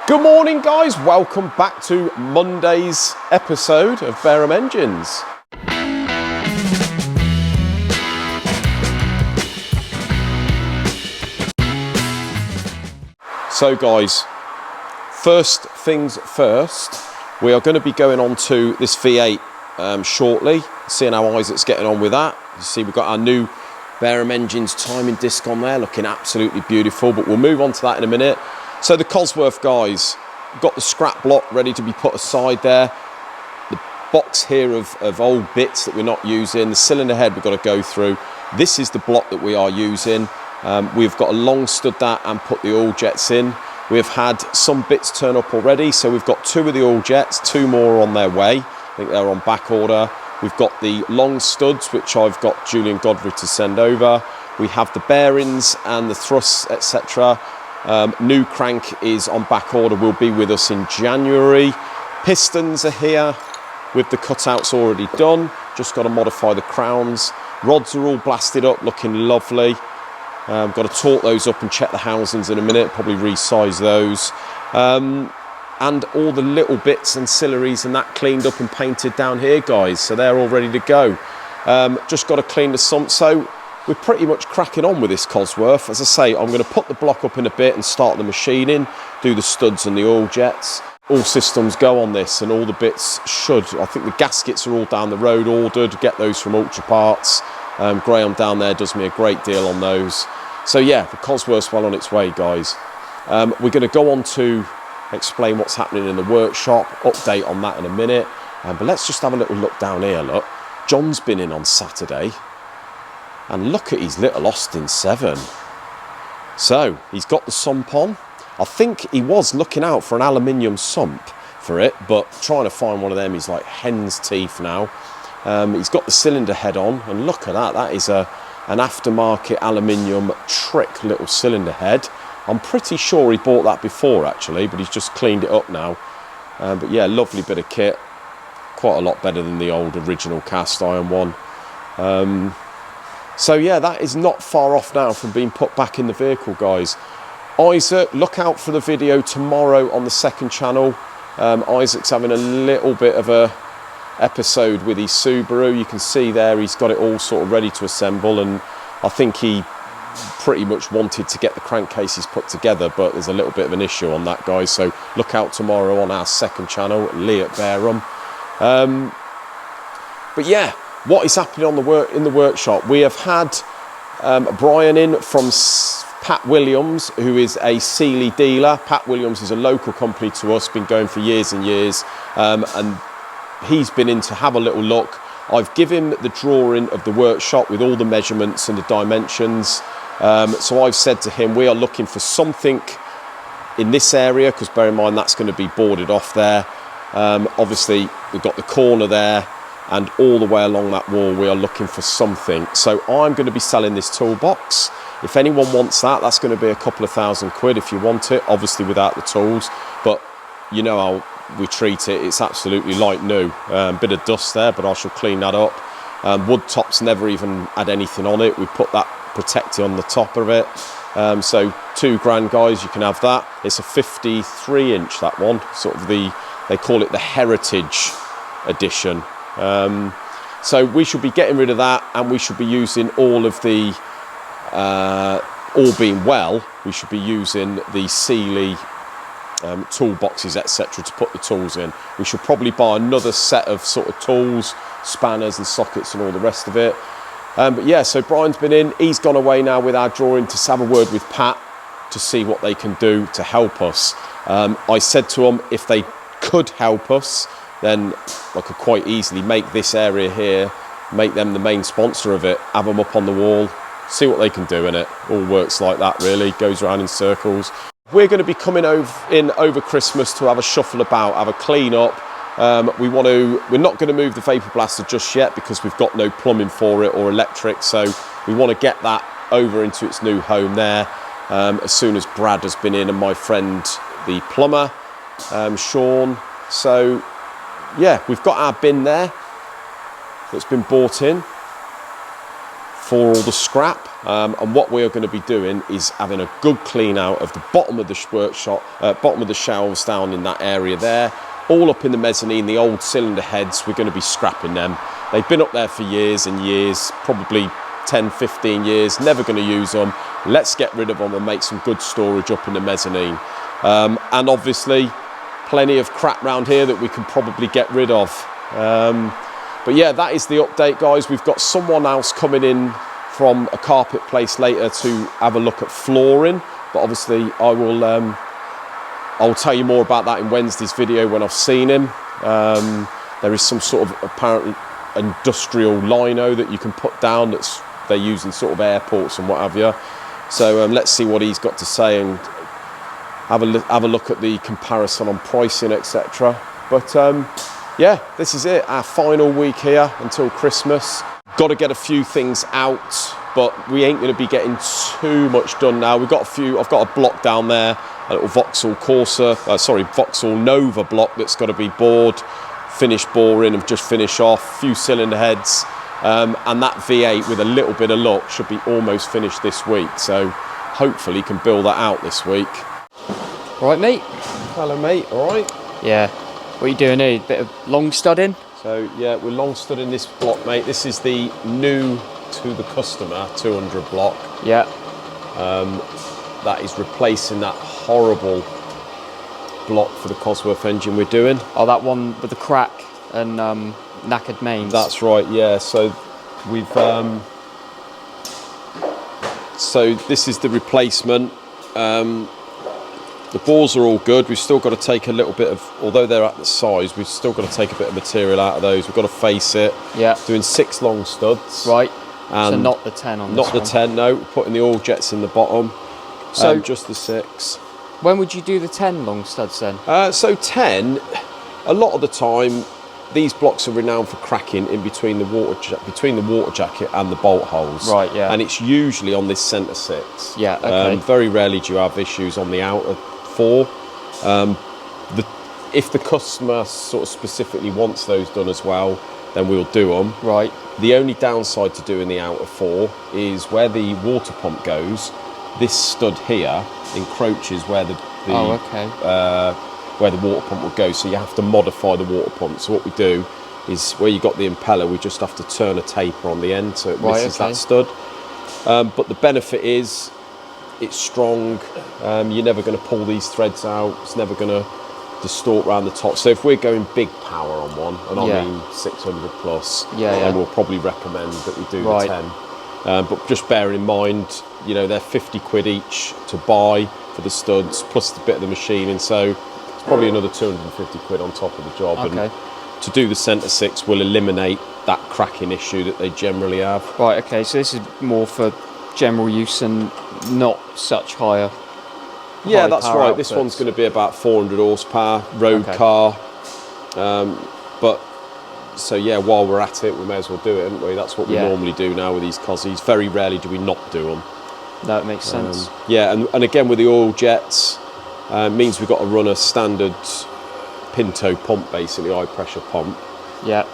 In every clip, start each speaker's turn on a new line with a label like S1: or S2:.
S1: Good morning guys, welcome back to Monday's episode of Bareham Engines. So guys, first things first, we are going to be going on to this V8 shortly, seeing how Isaac's getting on with that. You see we've got our new Bareham Engines timing disc on there, looking absolutely beautiful, but we'll move on to that in a minute. So the Cosworth guys, got the scrap block ready to be put aside there. The box here of old bits that we're not using, the cylinder head we've got to go through. This is the block that we are using. We've got a long stud that and put the oil jets in. We've had some bits turn up already, so we've got 2 of the oil jets, 2 more on their way. I think they're on back order. We've got the long studs, which I've got Julian Godfrey to send over. We have the bearings and the thrusts, etc. New crank is on back order, will be with us in January. Pistons are here with the cutouts already done, just got to modify the crowns. Rods are all blasted up, looking lovely. Got to torque those up and check the housings in a minute, probably resize those. And all the little bits, ancillaries and that cleaned up and painted down here guys, so they're all ready to go. Just got to clean the sump, so we're pretty much cracking on with this Cosworth. As I say, I'm going to put the block up in a bit and start the machining, do the studs and the oil jets. All systems go on this and all the bits should. I think the gaskets are all down the road ordered, get those from Ultra Parts. Graham down there does me a great deal on those. So yeah, the Cosworth's well on its way guys. We're going to go on to explain what's happening in the workshop, update on that in a minute. But let's just have a little look down here, look. John's been in on Saturday. And look at his little Austin 7. So, he's got the sump on. I think he was looking out for an aluminium sump for it, but trying to find one of them is like hen's teeth now. He's got the cylinder head on, and look at that. That is an aftermarket aluminium trick little cylinder head. I'm pretty sure he bought that before actually, but he's just cleaned it up now. But yeah, lovely bit of kit. Quite a lot better than the old original cast iron one. So yeah, that is not far off now from being put back in the vehicle, guys. Isaac, look out for the video tomorrow on the second channel. Isaac's having a little bit of a episode with his Subaru. You can see there he's got it all sort of ready to assemble, and I think he pretty much wanted to get the crankcases put together, but there's a little bit of an issue on that, guys. So look out tomorrow on our second channel, Lee at Bareham. But yeah, what is happening on in the workshop? We have had Brian in from Pat Williams, who is a Sealy dealer. Pat Williams is a local company to us, been going for years and years, and he's been in to have a little look. I've given him the drawing of the workshop with all the measurements and the dimensions. So I've said to him, we are looking for something in this area, because bear in mind that's going to be boarded off there. Obviously we've got the corner there, and all the way along that wall we are looking for something. So I'm going to be selling this toolbox. If anyone wants that, that's going to be a couple of £1,000 if you want it, obviously without the tools, but you know how we treat it, it's absolutely like new. Bit of dust there, but I shall clean that up. Wood top's never even had anything on it. We put that protector on the top of it. So £2 guys, you can have that. It's a 53 inch, that one, sort of they call it the Heritage edition. So we should be getting rid of that, and we should be using all of the, all being well, we should be using the Sealy toolboxes, etc., to put the tools in. We should probably buy another set of sort of tools, spanners and sockets and all the rest of it. But yeah, so Brian's been in. He's gone away now with our drawing to have a word with Pat to see what they can do to help us. I said to them if they could help us, then I could quite easily make this area here, make them the main sponsor of it, have them up on the wall, see what they can do in it. All works like that really, goes around in circles. We're going to be coming over Christmas to have a shuffle about, have a clean up. We're not going to move the Vapor Blaster just yet because we've got no plumbing for it or electric, so we want to get that over into its new home there as soon as Brad has been in, and my friend the plumber, Sean. So yeah, we've got our bin there that's been bought in for all the scrap. And what we are going to be doing is having a good clean out of the bottom of the workshop, bottom of the shelves down in that area there, all up in the mezzanine. The old cylinder heads, we're going to be scrapping them. They've been up there for years and years, probably 10, 15 years, never going to use them. Let's get rid of them and make some good storage up in the mezzanine. And obviously, plenty of crap round here that we can probably get rid of. But yeah, that is the update, guys. We've got someone else coming in from a carpet place later to have a look at flooring, but obviously I'll tell you more about that in Wednesday's video when I've seen him. There is some sort of apparently industrial lino that you can put down they're using sort of airports and what have you. So let's see what he's got to say and have a look at the comparison on pricing, etc. But yeah, this is it, our final week here until Christmas. Got to get a few things out, but we ain't going to be getting too much done now. I've got a block down there, a little Vauxhall Vauxhall Nova block that's got to be bored, finish boring and just finish off, few cylinder heads, and that V8 with a little bit of luck should be almost finished this week. So hopefully can build that out this week.
S2: Right, mate?
S1: Hello, mate, all right?
S2: Yeah. What are you doing here? Bit of long studding?
S1: So yeah, we're long studding this block, mate. This is the new to the customer 200 block.
S2: Yeah.
S1: That is replacing that horrible block for the Cosworth engine we're doing.
S2: Oh, that one with the crack and knackered mains.
S1: That's right, yeah. So we've so this is the replacement. The bores are all good. We've still got to take a little bit of, although they're at the size, we've still got to take a bit of material out of those. We've got to face it.
S2: Yeah.
S1: Doing 6 long studs.
S2: Right.
S1: And
S2: so not the 10 on this one.
S1: Not the 10, no. Putting the oil jets in the bottom. So just the 6.
S2: When would you do the 10 long studs then?
S1: So 10, a lot of the time, these blocks are renowned for cracking in between the water jacket and the bolt holes.
S2: Right, yeah.
S1: And it's usually on this centre 6.
S2: Yeah, okay.
S1: Very rarely do you have issues on the outer 4. If the customer sort of specifically wants those done as well, then we'll do them.
S2: Right.
S1: The only downside to doing the outer 4 is where the water pump goes. This stud here encroaches where the where the water pump will go, so you have to modify the water pump. So what we do is where you got the impeller, we just have to turn a taper on the end so it misses that stud. But the benefit is it's strong. You're never going to pull these threads out. It's never going to distort around the top. So if we're going big power on one, and I mean 600 plus, then we'll probably recommend that we do the 10. But just bear in mind, you know, they're 50 quid each to buy for the studs, plus the bit of the machining. So it's probably another 250 quid on top of the job.
S2: Okay.
S1: And to do the centre 6 will eliminate that cracking issue that they generally have.
S2: Right, okay, so this is more for general use and not such higher.
S1: Yeah, that's right.
S2: Outputs.
S1: This one's going to be about 400 horsepower, road car. But so yeah, while we're at it, we may as well do it, haven't we? That's what we normally do now with these Cosies. Very rarely do we not do them.
S2: That makes sense.
S1: Yeah, and again with the oil jets, means we've got to run a standard Pinto pump, basically high pressure pump.
S2: Yeah.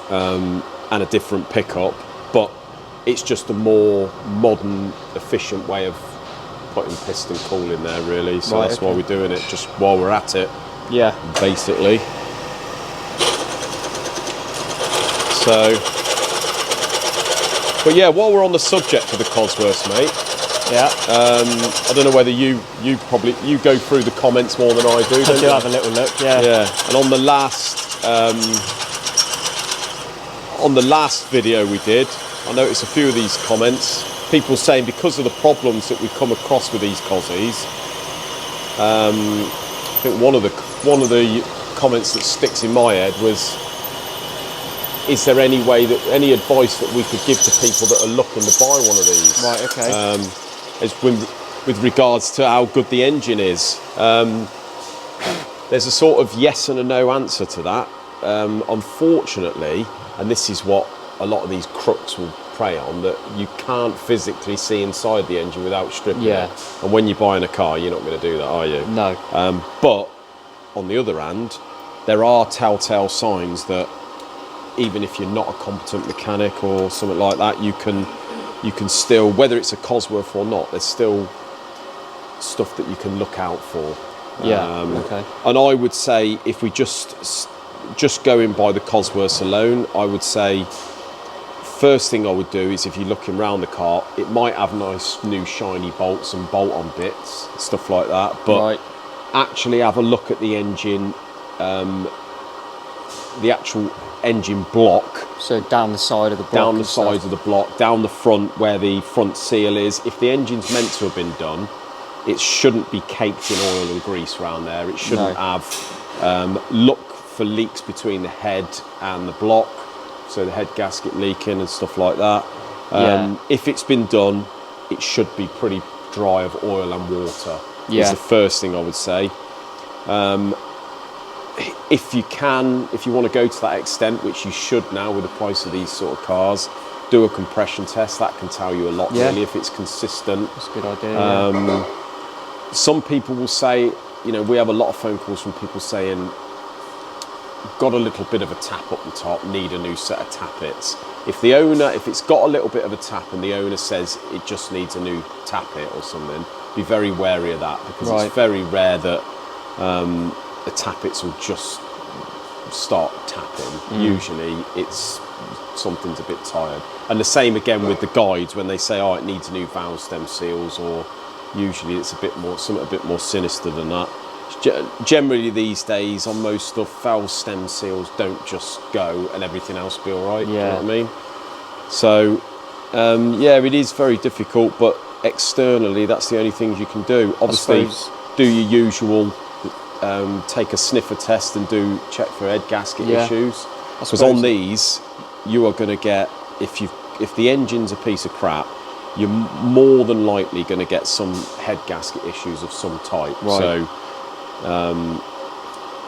S1: And a different pickup, but it's just a more modern, efficient way of putting piston cool in there, really. So that's why we're doing it, just while we're at it.
S2: Yeah. Basically.
S1: So, but yeah, while we're on the subject of the Cosworths, mate.
S2: Yeah.
S1: I don't know whether you go through the comments more than I do.
S2: I do have a little look. Yeah.
S1: Yeah. And on the last video we did, I noticed a few of these comments. People saying because of the problems that we've come across with these Cosies. I think one of the comments that sticks in my head was, is there any advice that we could give to people that are looking to buy one of these?
S2: Right, okay.
S1: With regards to how good the engine is. There's a sort of yes and a no answer to that. Unfortunately, and this is what a lot of these crooks will prey on, that you can't physically see inside the engine without stripping it. And when you're buying a car, you're not going to do that, are you?
S2: No.
S1: But on the other hand, there are telltale signs that even if you're not a competent mechanic or something like that, you can you can still, whether it's a Cosworth or not, there's still stuff that you can look out for.
S2: Okay.
S1: And I would say if we just going by the Cosworths alone, I would say first thing I would do is, if you're looking around the car, it might have nice new shiny bolts and bolt-on bits, stuff like that, but actually have a look at the engine, the actual engine block.
S2: So down the side of the block.
S1: Down the side of the block, down the front where the front seal is. If the engine's meant to have been done, it shouldn't be caked in oil and grease around there. It shouldn't have. Look for leaks between the head and the block, so the head gasket leaking and stuff like that. If it's been done, it should be pretty dry of oil and water. Is the first thing I would say. If you want to go to that extent, which you should now with the price of these sort of cars, do a compression test. That can tell you a lot, really, if it's consistent.
S2: That's a good idea.
S1: Some people will say, we have a lot of phone calls from people saying, got a little bit of a tap up the top, need a new set of tappets. If it's got a little bit of a tap and the owner says it just needs a new tappet or something, be very wary of that, because it's very rare that the tappets will just start tapping. Usually it's something's a bit tired. And the same again with the guides, when they say, it needs new valve stem seals, or usually it's something a bit more sinister than that. Generally these days on most stuff, valve stem seals don't just go and everything else be all right. Do you know what I mean? So it is very difficult, but externally that's the only things you can do. Obviously do your usual, take a sniffer test and check for head gasket issues, because on these you are going to get, if the engine's a piece of crap, you're more than likely going to get some head gasket issues of some type. So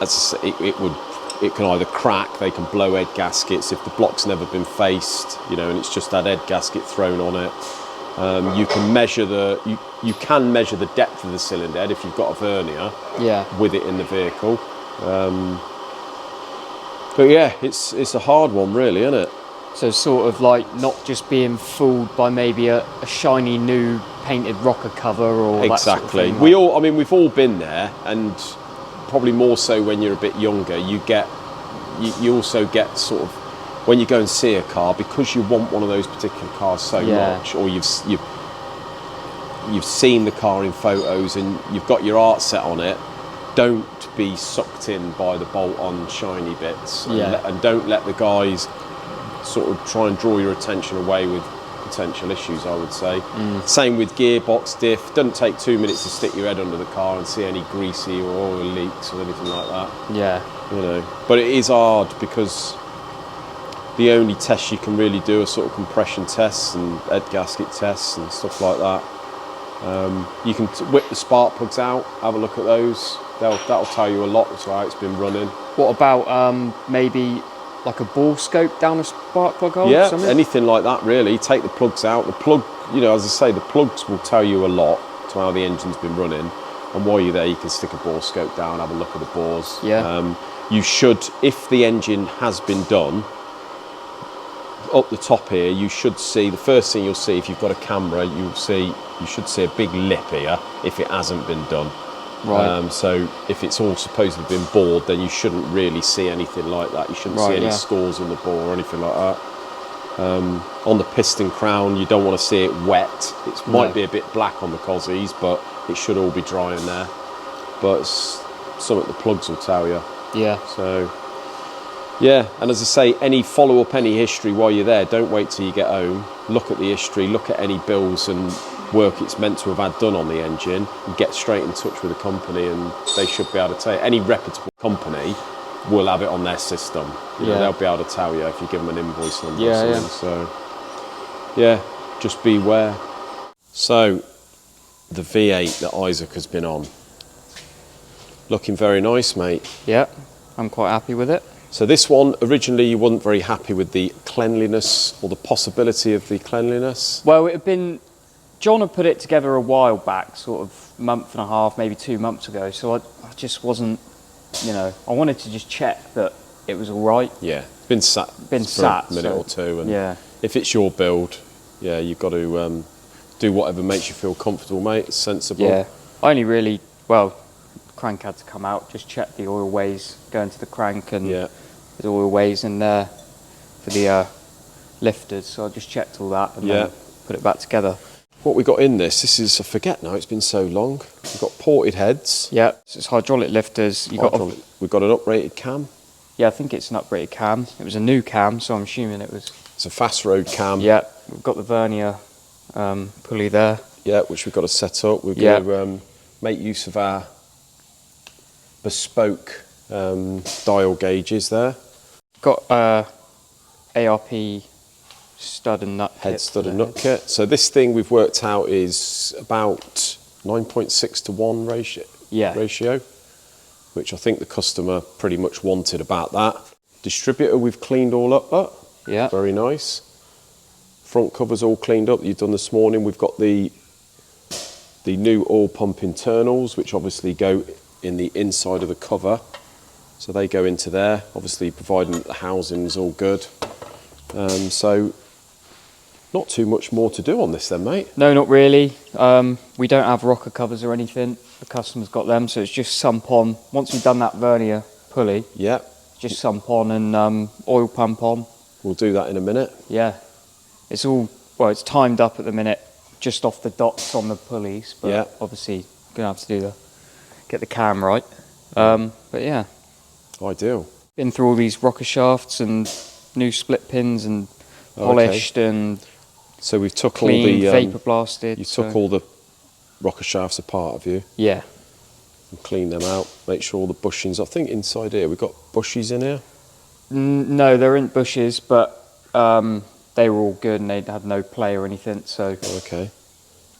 S1: as I say, it can either crack, they can blow head gaskets if the block's never been faced, and it's just that head gasket thrown on it. You can measure you can measure the depth of the cylinder head if you've got a vernier with it in the vehicle. But it's a hard one, really, isn't it?
S2: So sort of like not just being fooled by maybe a shiny new painted rocker cover or that sort of thing.
S1: We've all been there, and probably more so when you're a bit younger. You also get sort of, when you go and see a car, because you want one of those particular cars so much, or you've seen the car in photos and you've got your heart set on it. Don't be sucked in by the bolt-on shiny bits, and don't let the guys sort of try and draw your attention away with potential issues, I would say. Same with gearbox, diff. Doesn't take 2 minutes to stick your head under the car and see any greasy or oil leaks or anything like that. But it is hard, because the only tests you can really do are sort of compression tests and head gasket tests and stuff like that. You can whip the spark plugs out, have a look at those. That'll tell you a lot as to how it's been running. What
S2: about maybe like a bore scope down a spark plug hole or something?
S1: Anything like that, really. Take the plugs out. The plug, as I say, the plugs will tell you a lot to how the engine's been running. And while you're there, you can stick a bore scope down, have a look at the bores. You should, if the engine has been done, up the top here, you should see, the first thing you'll see if you've got a camera, you should see a big lip here if it hasn't been done. So if it's all supposedly been bored, then you shouldn't really see anything like that. You shouldn't see any scores in the bore or anything like that. On the piston crown, you don't want to see it wet. It might be a bit black on the Cosies, but it should all be dry in there. But it's something the plugs will tell you. So and as I say, any follow-up, any history while you're there, don't wait till you get home. Look at the history, look at any bills and work it's meant to have had done on the engine, and get straight in touch with the company, and they should be able to tell you. Any reputable company will have it on their system. They'll be able to tell you if you give them an invoice number or something. So just beware. So the V8 that Isaac has been on, looking very nice, mate.
S2: I'm quite happy with it.
S1: So this one, originally you weren't very happy with the cleanliness, or the possibility of the cleanliness.
S2: Well, it had been, John had put it together a while back, sort of month and a half, maybe 2 months ago. So I just wasn't, I wanted to just check that it was all right.
S1: Been sat for a minute or two, and if it's your build, Yeah, you've got to do whatever makes you feel comfortable, mate. It's sensible.
S2: Yeah, I only really, well, crank had to come out, just check the oil ways going to the crank, and
S1: Yeah.
S2: there's oil ways in there for the lifters, so I just checked all that and then put it back together.
S1: What we got in this is, I forget now, it's been so long. We've got ported heads.
S2: Yeah, so it's hydraulic lifters.
S1: We've got an uprated cam.
S2: Yeah, I think it's an uprated cam. It was a new cam, so I'm assuming it was.
S1: It's a fast road cam.
S2: Yeah, we've got the vernier pulley there.
S1: Yeah, which we've got to set up. We're going to make use of our bespoke dial gauges there.
S2: Got ARP stud and nut
S1: Head
S2: kit
S1: stud and nut kit. So this thing we've worked out is about 9.6 to 1 ratio, which I think the customer pretty much wanted about that. Distributor we've cleaned all up.
S2: Yeah.
S1: Very nice. Front cover's all cleaned up that you've done this morning. We've got the new oil pump internals, which obviously go in the inside of the cover. So they go into there, obviously providing that the housing's all good. So not too much more to do on this then, mate.
S2: No, not really. We don't have rocker covers or anything. The customer's got them, so it's just sump on. Once we've done that vernier pulley, just sump on and oil pump on.
S1: We'll do that in a minute.
S2: Yeah. It's all, well, it's timed up at the minute, just off the dots on the pulleys, but obviously gonna have to get the cam right. But yeah.
S1: Ideal.
S2: Been through all these rocker shafts and new split pins and polished and
S1: so we've took
S2: clean,
S1: all the
S2: vapor blasted.
S1: You took all the rocker shafts apart, have you?
S2: Yeah.
S1: And clean them out. Make sure all the bushings. I think inside here we've got bushes in here.
S2: No, there aren't bushes, but they were all good and they had no play or anything. So
S1: okay.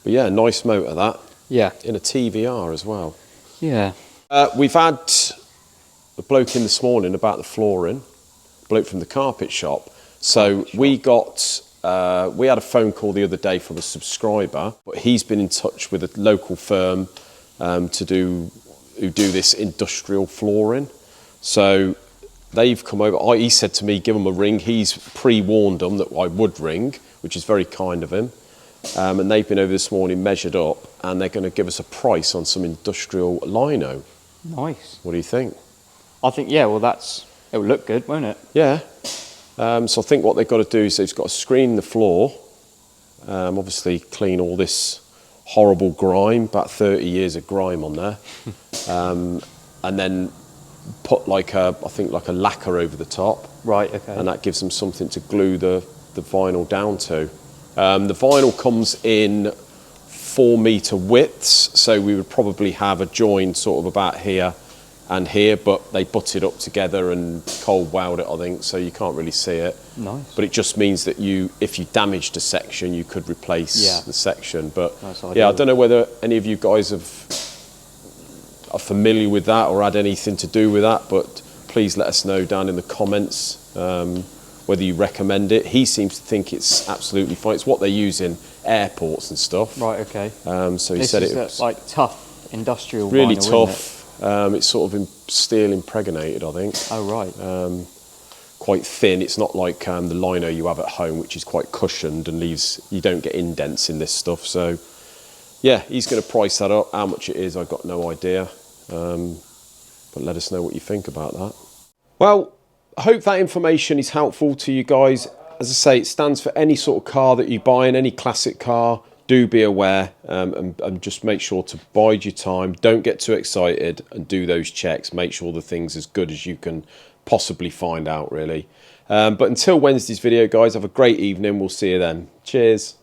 S1: But yeah, nice motor that.
S2: Yeah.
S1: In a TVR as well.
S2: Yeah.
S1: We've had a bloke in this morning about the flooring. Bloke from the carpet shop. So we got. We had a phone call the other day from a subscriber, but he's been in touch with a local firm who do this industrial flooring. So they've come over. He said to me, give them a ring. He's pre-warned them that I would ring, which is very kind of him. And they've been over this morning, measured up, and they're going to give us a price on some industrial lino.
S2: Nice.
S1: What do you think?
S2: I think, yeah, well, it will look good, won't it?
S1: Yeah. So I think what they've got to do is they've got to screen the floor, obviously clean all this horrible grime, about 30 years of grime on there, and then put like a lacquer over the top.
S2: Right, okay.
S1: And that gives them something to glue the vinyl down to. The vinyl comes in 4 metre widths, so we would probably have a join sort of about here and here, but they butt it up together and cold weld it, I think, so you can't really see it.
S2: Nice.
S1: But it just means that if you damaged a section, you could replace the section. But yeah, I don't know whether any of you guys are familiar with that or had anything to do with that, but please let us know down in the comments whether you recommend it. He seems to think it's absolutely fine. It's what they use in airports and stuff.
S2: Right, okay.
S1: So he said it was
S2: like tough industrial
S1: really
S2: vinyl,
S1: tough. It's sort of steel impregnated, I think.
S2: Oh, right.
S1: Quite thin. It's not like the lino you have at home, which is quite cushioned and you don't get indents in this stuff. So, yeah, he's going to price that up. How much it is, I've got no idea. But let us know what you think about that. Well, I hope that information is helpful to you guys. As I say, it stands for any sort of car that you buy in, any classic car. Do be aware and just make sure to bide your time. Don't get too excited and do those checks. Make sure the thing's as good as you can possibly find out, really. But until Wednesday's video, guys, have a great evening. We'll see you then. Cheers.